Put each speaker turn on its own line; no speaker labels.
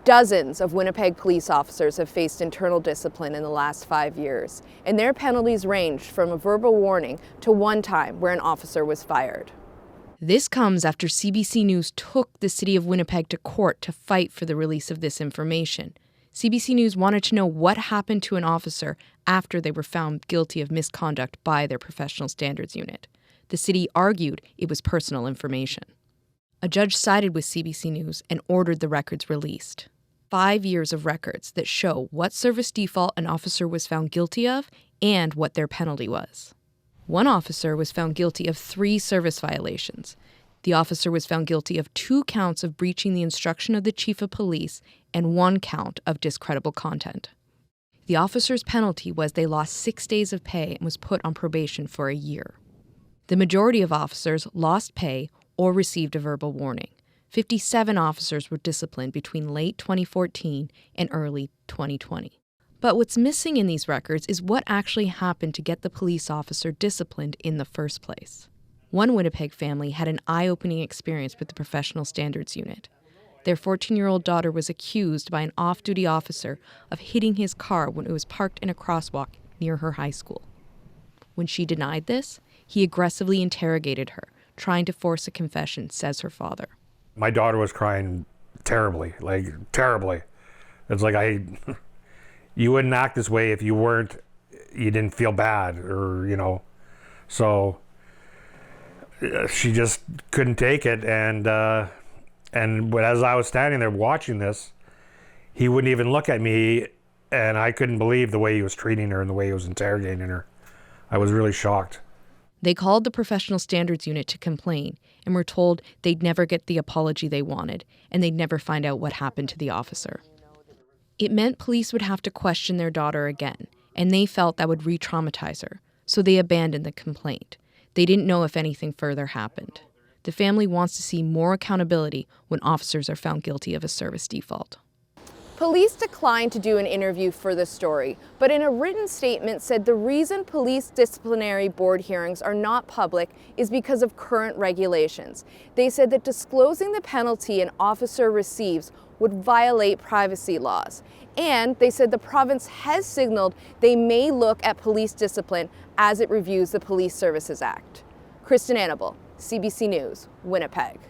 Dozens of Winnipeg police officers have faced internal discipline in the last 5 years, and their penalties ranged from a verbal warning to one time where an officer was fired. This comes after CBC News took the city of Winnipeg to court to fight for the release of this information. CBC News wanted to know what happened to an officer after they were found guilty of misconduct by their professional standards unit. The city argued it was personal information. A judge sided with CBC News and ordered the records released. 5 years of records that show what service default an officer was found guilty of and what their penalty was. One officer was found guilty of 3 service violations. The officer was found guilty of 2 counts of breaching the instruction of the chief of police and 1 count of discreditable content. The officer's penalty was they lost 6 days of pay and was put on probation for a year. The majority of officers lost pay or received a verbal warning. 57 officers were disciplined between late 2014 and early 2020. But what's missing in these records is what actually happened to get the police officer disciplined in the first place. One Winnipeg family had an eye-opening experience with the professional standards unit. Their 14-year-old daughter was accused by an off-duty officer of hitting his car when it was parked in a crosswalk near her high school. When she denied this, he aggressively interrogated her, trying to force a confession, says her father.
My daughter was crying terribly, terribly. It's like you wouldn't act this way if you didn't feel bad or, So she just couldn't take it. And as I was standing there watching this, he wouldn't even look at me, and I couldn't believe the way he was treating her and the way he was interrogating her. I was really shocked.
They called the professional standards unit to complain and were told they'd never get the apology they wanted and they'd never find out what happened to the officer. It meant police would have to question their daughter again, and they felt that would re-traumatize her, so they abandoned the complaint. They didn't know if anything further happened. The family wants to see more accountability when officers are found guilty of a service default. Police declined to do an interview for the story, but in a written statement said the reason police disciplinary board hearings are not public is because of current regulations. They said that disclosing the penalty an officer receives would violate privacy laws. And they said the province has signaled they may look at police discipline as it reviews the Police Services Act. Kristen Annable, CBC News, Winnipeg.